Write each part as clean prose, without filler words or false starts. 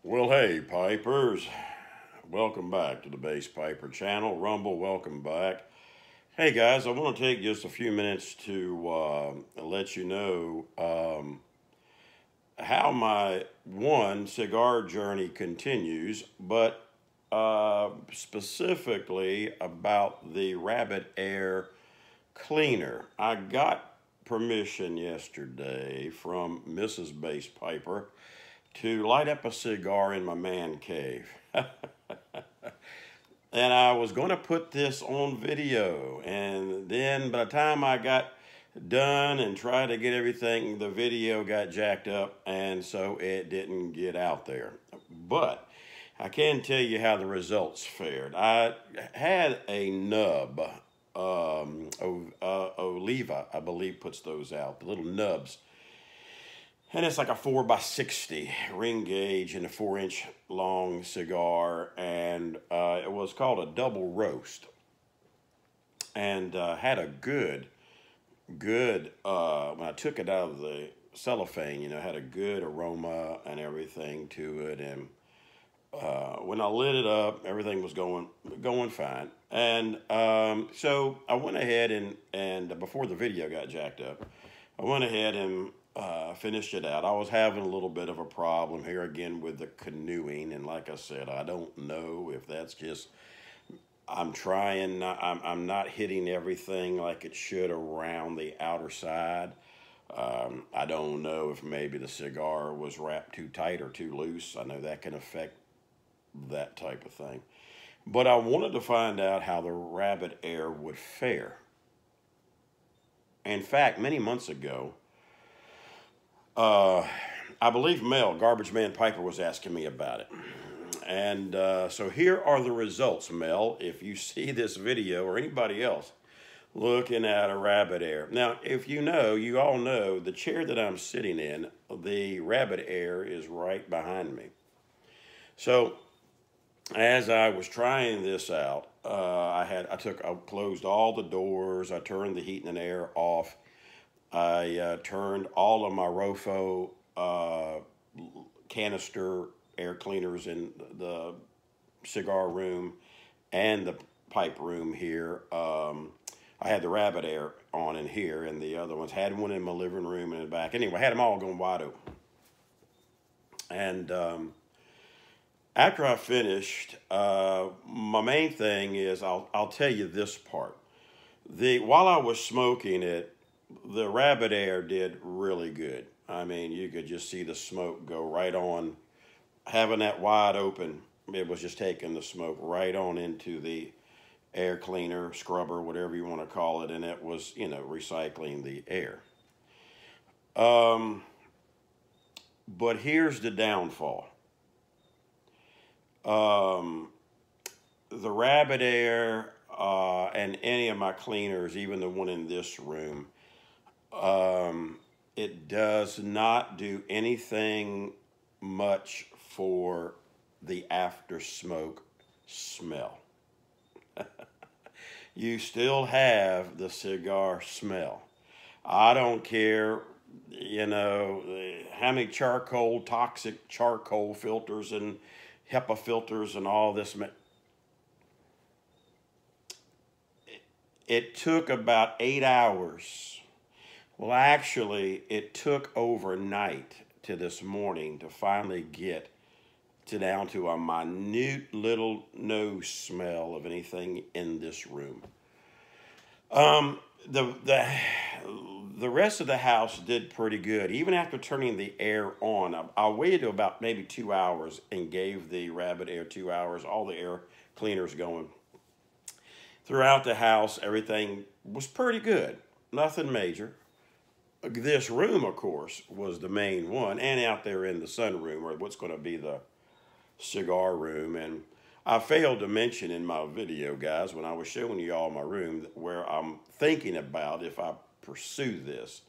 Well, hey, Pipers. Welcome back to the Bass Piper channel. Rumble, welcome back. Hey, guys, I want to take just a few minutes to let you know how my cigar journey continues, but specifically about the Rabbit Air cleaner. I got permission yesterday from Mrs. Bass Piper to light up a cigar in my man cave. And I was going to put this on video, and then by the time I got done and tried to get everything, the video got jacked up, and so it didn't get out there. But I can tell you how the results fared. I had a nub, Oliva, I believe, puts those out, the little nubs. And it's like a 4x60 ring gauge and a 4-inch long cigar. And it was called a double roast. And had a good, when I took it out of the cellophane, had a good aroma and everything to it. And when I lit it up, everything was going fine. And so I went ahead and before the video got jacked up, I went ahead and finished it out. I was having a little bit of a problem here again with the canoeing, and like I said, I don't know if that's just I'm trying. I'm not hitting everything like it should around the outer side. I don't know if maybe the cigar was wrapped too tight or too loose. I know that can affect that type of thing. But I wanted to find out how the Rabbit Air would fare. In fact, many months ago, I believe Mel, Garbage Man Piper, was asking me about it. And so here are the results, Mel, if you see this video or anybody else looking at a Rabbit Air. Now, if you all know, the chair that I'm sitting in, the Rabbit Air is right behind me. So as I was trying this out, I closed all the doors, I turned the heat and air off. I turned all of my Rofo canister air cleaners in the cigar room and the pipe room here. I had the Rabbit Air on in here, and the other ones had one in my living room and in the back. Anyway, I had them all going wide open. And after I finished, my main thing is I'll tell you this part. While I was smoking it, the Rabbit Air did really good. I mean, you could just see the smoke go right on. Having that wide open, it was just taking the smoke right on into the air cleaner, scrubber, whatever you want to call it, and it was, recycling the air. But here's the downfall. The Rabbit Air and any of my cleaners, even the one in this room, it does not do anything much for the after smoke smell. You still have the cigar smell. I don't care, how many toxic charcoal filters and HEPA filters and all this. It took about 8 hours. Well, actually, it took overnight to this morning to finally get down to a minute little nose smell of anything in this room. The rest of the house did pretty good. Even after turning the air on, I waited about maybe 2 hours and gave the Rabbit Air 2 hours, all the air cleaners going. Throughout the house, everything was pretty good. Nothing major. This room, of course, was the main one, and out there in the sunroom, or what's going to be the cigar room. And I failed to mention in my video, guys, when I was showing you all my room, where I'm thinking about, if I pursue this,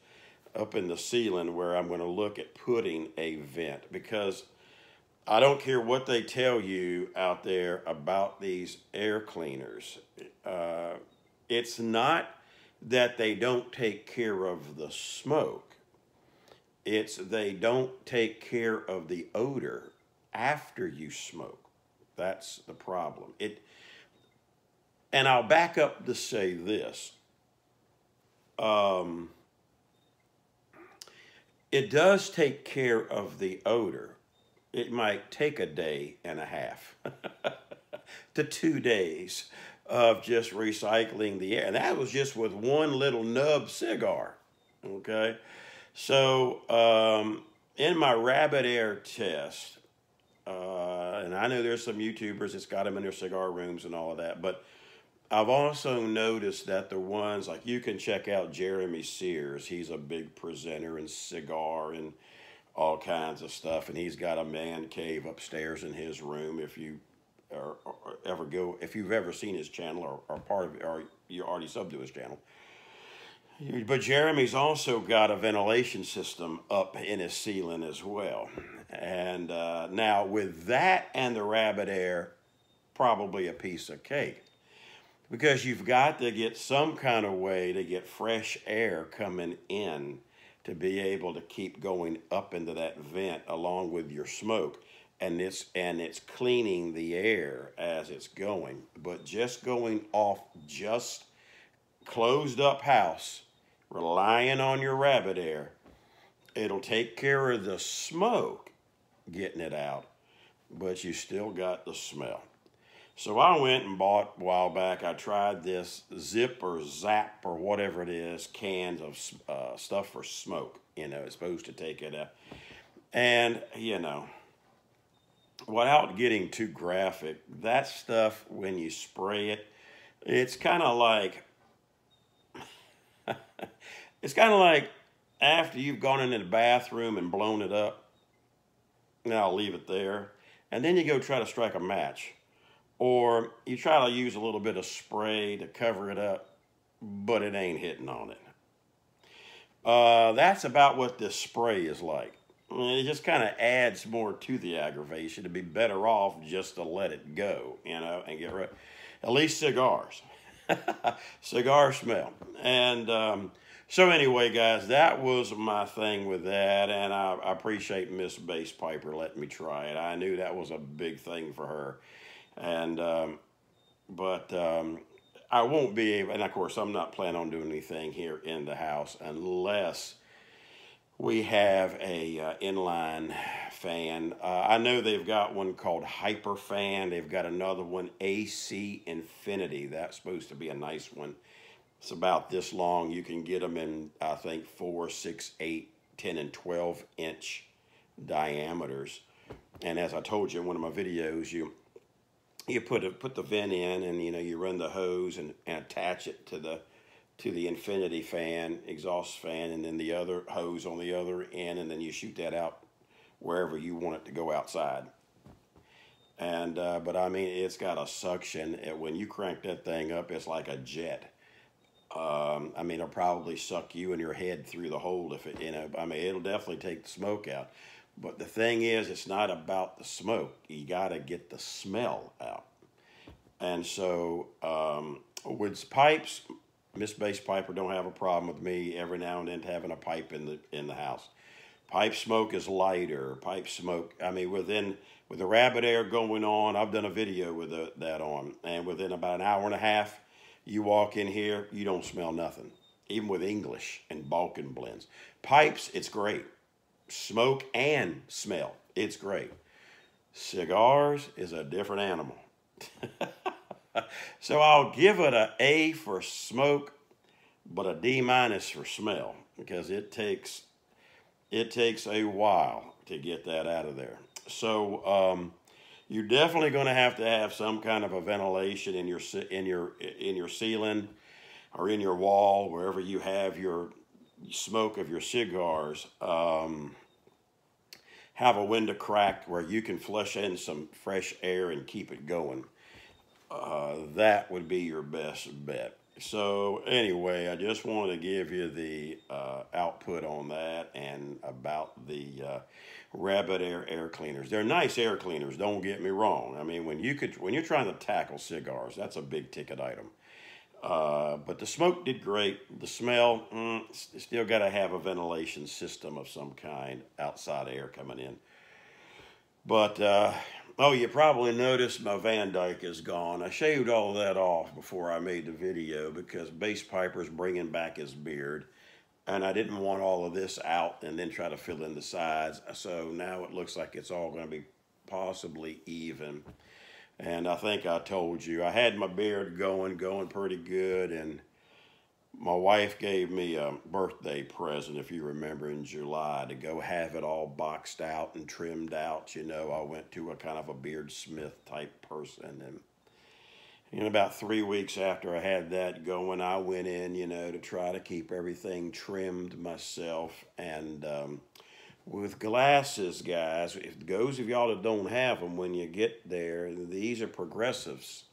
up in the ceiling where I'm going to look at putting a vent, because I don't care what they tell you out there about these air cleaners. It's not that they don't take care of the smoke. It's they don't take care of the odor after you smoke. That's the problem. And I'll back up to say this. It does take care of the odor. It might take a day and a half to 2 days of just recycling the air. And that was just with one little nub cigar, okay? So in my Rabbit Air test, and I know there's some YouTubers that's got them in their cigar rooms and all of that, but I've also noticed that the ones, like you can check out Jeremy Sears. He's a big presenter in cigar and all kinds of stuff, and he's got a man cave upstairs in his room. If you if you've ever seen his channel or part of it, or you're already subbed to his channel. But Jeremy's also got a ventilation system up in his ceiling as well. And now with that and the Rabbit Air, probably a piece of cake. Because you've got to get some kind of way to get fresh air coming in to be able to keep going up into that vent along with your smoke. And it's cleaning the air as it's going. But just going off just closed up house, relying on your Rabbit Air, it'll take care of the smoke, getting it out, but you still got the smell. So I went and bought a while back, I tried this Zip or Zap or whatever it is, cans of stuff for smoke. You know, it's supposed to take it out. And, you know, without getting too graphic, that stuff, when you spray it, it's kind of like, it's kind of like after you've gone into the bathroom and blown it up, now I'll leave it there, and then you go try to strike a match. Or you try to use a little bit of spray to cover it up, but it ain't hitting on it. That's about what this spray is like. It just kind of adds more to the aggravation. It'd be better off just to let it go, you know, and get rid. At least cigars. Cigar smell. And so anyway, guys, that was my thing with that, and I appreciate Miss Bass Piper letting me try it. I knew that was a big thing for her. And, I won't be able, and of course, I'm not planning on doing anything here in the house unless we have a inline fan. I know they've got one called Hyper Fan. They've got another one, AC Infinity. That's supposed to be a nice one. It's about this long. You can get them in, I think, 4, 6, 8, 10, and 12-inch diameters. And as I told you in one of my videos, you put the vent in, and you know, you run the hose and attach it to the infinity fan, exhaust fan, and then the other hose on the other end, and then you shoot that out wherever you want it to go outside. And but I mean, it's got a suction. When you crank that thing up, it's like a jet. I mean, it'll probably suck you and your head through the hole if it, you know. I mean, it'll definitely take the smoke out. But the thing is, it's not about the smoke. You got to get the smell out. And so with pipes, Miss Bass Piper don't have a problem with me every now and then having a pipe in the house. Pipe smoke is lighter. Pipe smoke, I mean, with the Rabbit Air going on, I've done a video with that on. And within about an hour and a half, you walk in here, you don't smell nothing. Even with English and Balkan blends. Pipes, it's great. Smoke and smell, it's great. Cigars is a different animal. So I'll give it an A for smoke, but a D- for smell, because it takes a while to get that out of there. So you're definitely going to have some kind of a ventilation in your ceiling or in your wall, wherever you have your smoke of your cigars. Have a window cracked where you can flush in some fresh air and keep it going. That would be your best bet. So anyway, I just wanted to give you the output on that and about the Rabbit Air air cleaners. They're nice air cleaners, don't get me wrong. I mean, when you're trying to tackle cigars, that's a big ticket item. But the smoke did great. The smell, still got to have a ventilation system of some kind, outside air coming in. But, oh, you probably noticed my Van Dyke is gone. I shaved all of that off before I made the video because Bass Piper's bringing back his beard. And I didn't want all of this out and then try to fill in the sides. So now it looks like it's all going to be possibly even. And I think I told you, I had my beard going pretty good. And my wife gave me a birthday present, if you remember, in July to go have it all boxed out and trimmed out. You know, I went to a kind of a beardsmith type person. And about 3 weeks after I had that going, I went in, you know, to try to keep everything trimmed myself. And with glasses, guys, if those of y'all that don't have them, when you get there, these are progressives.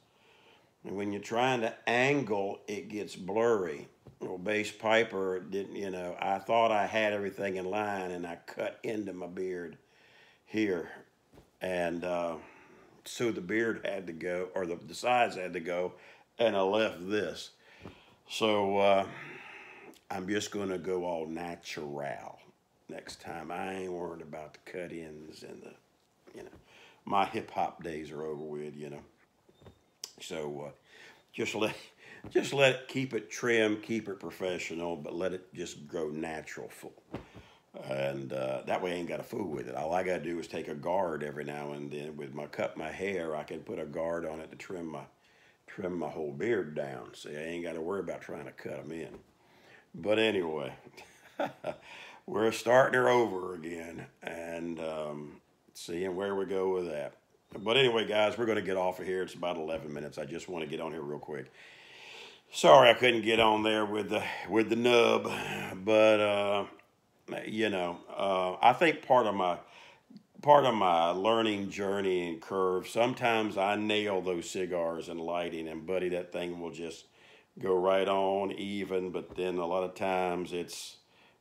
And when you're trying to angle, it gets blurry. Well, Bass Piper didn't, you know, I thought I had everything in line, and I cut into my beard here. And so the beard had to go, or the sides had to go, and I left this. So I'm just going to go all natural next time. I ain't worried about the cut-ins and the, you know, my hip-hop days are over with, you know. So just let it, keep it trim, keep it professional, but let it just grow natural. And that way I ain't got to fool with it. All I got to do is take a guard every now and then. With cut my hair, I can put a guard on it to trim my whole beard down. See, I ain't got to worry about trying to cut them in. But anyway, we're starting her over again and seeing where we go with that. But anyway, guys, we're going to get off of here. It's about 11 minutes. I just want to get on here real quick. Sorry I couldn't get on there with the nub, but you know, I think part of my learning journey and curve, sometimes I nail those cigars and lighting, and buddy, that thing will just go right on even. But then a lot of times it's,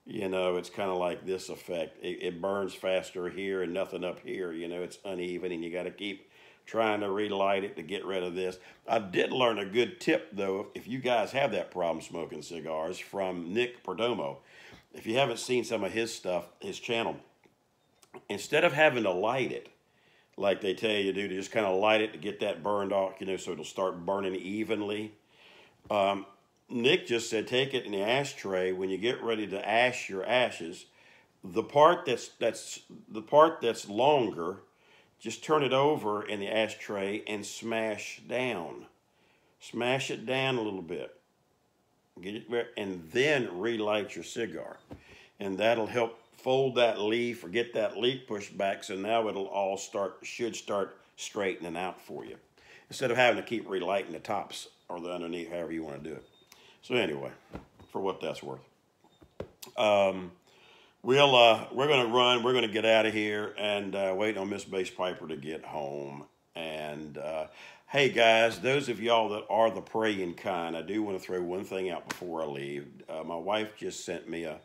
you know, it's kind of like this effect. It burns faster here and nothing up here. You know, it's uneven, and you got to keep trying to relight it to get rid of this. I did learn a good tip, though, if you guys have that problem smoking cigars, from Nick Perdomo. If you haven't seen some of his stuff, his channel, instead of having to light it, like they tell you to do, to just kind of light it to get that burned off, you know, so it'll start burning evenly. Nick just said, take it in the ashtray. When you get ready to ash your ashes, the part that's longer, just turn it over in the ashtray and smash down. Smash it down a little bit. Get it, and then relight your cigar. And that'll help fold that leaf or get that leaf pushed back, so now it'll all should start straightening out for you, instead of having to keep relighting the tops or the underneath, however you want to do it. So anyway, for what that's worth. We're going to run. We're going to get out of here and wait on Miss Bass Piper to get home. And hey, guys, those of y'all that are the praying kind, I do want to throw one thing out before I leave. My wife just sent me a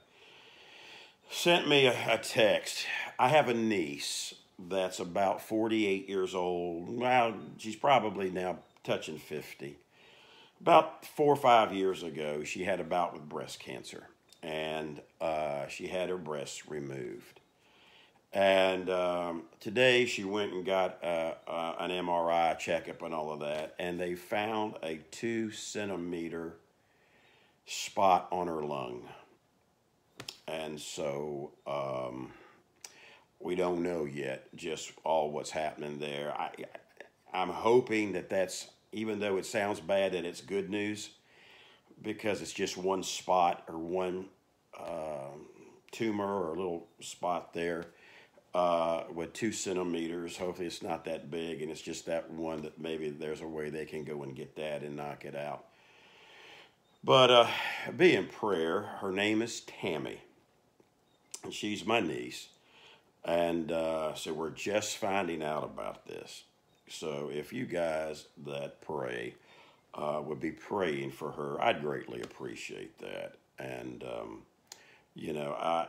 text. I have a niece that's about 48 years old. Well, she's probably now touching 50. About 4 or 5 years ago, she had a bout with breast cancer, and she had her breasts removed. And today she went and got an MRI checkup and all of that, and they found a 2-centimeter spot on her lung. And so we don't know yet just all what's happening there. I'm hoping that that's, even though it sounds bad, that it's good news, because it's just one spot or one tumor or a little spot there with 2 centimeters. Hopefully it's not that big, and it's just that one, that maybe there's a way they can go and get that and knock it out. But be in prayer. Her name is Tammy, and she's my niece. And so we're just finding out about this. So if you guys that pray would be praying for her, I'd greatly appreciate that. And, you know,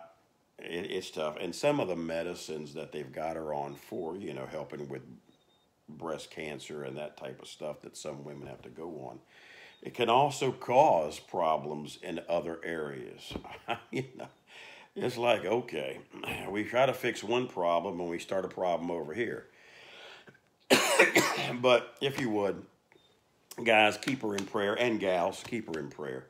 it's tough. And some of the medicines that they've got her on for, you know, helping with breast cancer and that type of stuff that some women have to go on, it can also cause problems in other areas. You know, It's like, okay, we try to fix one problem and we start a problem over here. But if you would, guys, keep her in prayer, and gals, keep her in prayer.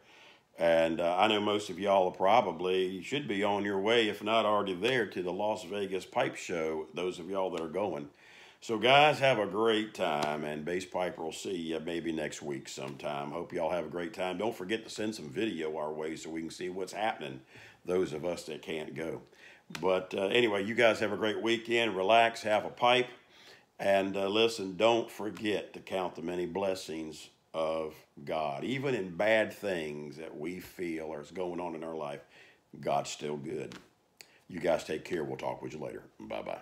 And I know most of y'all are probably should be on your way, if not already there, to the Las Vegas Pipe Show, those of y'all that are going. So, guys, have a great time, and Bass Piper will see you maybe next week sometime. Hope y'all have a great time. Don't forget to send some video our way so we can see what's happening, those of us that can't go. But anyway, you guys have a great weekend. Relax, have a pipe, and listen, don't forget to count the many blessings of God. Even in bad things that we feel are going on in our life, God's still good. You guys take care. We'll talk with you later. Bye-bye.